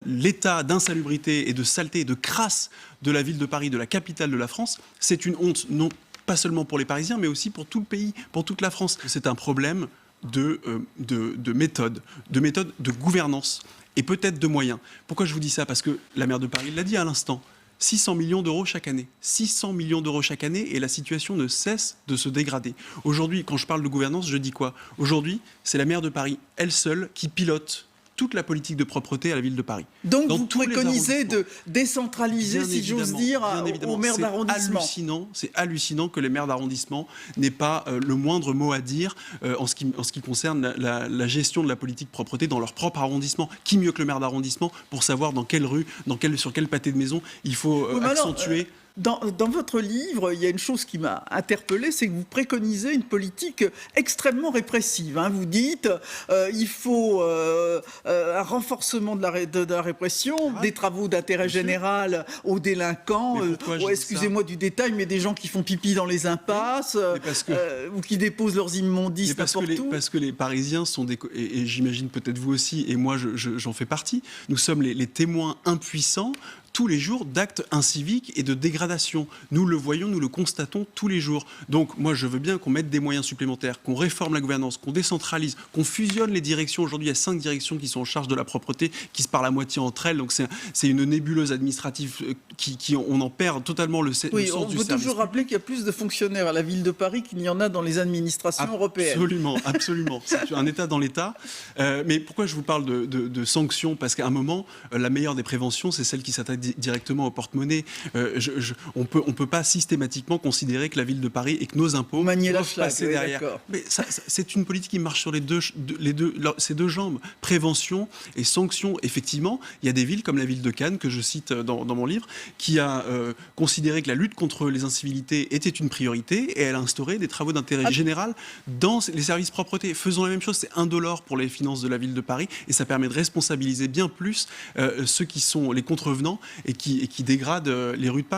l'état d'insalubrité et de saleté et de crasse de la ville de Paris, de la capitale de la France, c'est une honte, non pas seulement pour les Parisiens, mais aussi pour tout le pays, pour toute la France. C'est un problème de méthode, de gouvernance et peut-être de moyens. Pourquoi je vous dis ça? Parce que la maire de Paris l'a dit à l'instant. 600 millions d'euros chaque année. 600 millions d'euros chaque année et la situation ne cesse de se dégrader. Aujourd'hui, quand je parle de gouvernance, je dis quoi? Aujourd'hui, c'est la maire de Paris, elle seule, qui pilote toute la politique de propreté à la ville de Paris. Donc vous préconisez de décentraliser, si j'ose dire, aux maires d'arrondissement. C'est hallucinant que les maires d'arrondissement n'aient pas le moindre mot à dire en ce qui concerne la gestion de la politique propreté dans leur propre arrondissement. Qui mieux que le maire d'arrondissement pour savoir dans quelle rue, sur quel pâté de maison il faut accentuer... Dans votre livre, il y a une chose qui m'a interpellé, c'est que vous préconisez une politique extrêmement répressive. Vous dites il faut un renforcement de la répression, des travaux d'intérêt général aux délinquants, excusez-moi du détail, mais des gens qui font pipi dans les impasses, ou qui déposent leurs immondices n'importe où. Parce que les Parisiens sont et j'imagine peut-être vous aussi, et moi j'en fais partie, nous sommes les témoins impuissants tous les jours d'actes inciviques et de dégradation. Nous le voyons, nous le constatons tous les jours. Donc moi je veux bien qu'on mette des moyens supplémentaires, qu'on réforme la gouvernance, qu'on décentralise, qu'on fusionne les directions. Aujourd'hui il y a 5 directions qui sont en charge de la propreté, qui se parlent à moitié entre elles. Donc c'est une nébuleuse administrative on en perd totalement le sens du service. On peut toujours rappeler qu'il y a plus de fonctionnaires à la ville de Paris qu'il n'y en a dans les administrations européennes. Absolument. C'est un État dans l'État. Mais pourquoi je vous parle de sanctions? Parce qu'à un moment, la meilleure des préventions, c'est celle qui s'attaque directement au porte-monnaie. On peut pas systématiquement considérer que la ville de Paris et que nos impôts doivent passer derrière. Mais c'est une politique qui marche sur ces deux jambes. Prévention et sanctions. Effectivement, il y a des villes comme la ville de Cannes, que je cite dans mon livre, qui a considéré que la lutte contre les incivilités était une priorité et elle a instauré des travaux d'intérêt général dans les services propreté. Faisons la même chose, c'est indolore pour les finances de la ville de Paris et ça permet de responsabiliser bien plus ceux qui sont les contrevenants et qui dégradent les rues de Paris.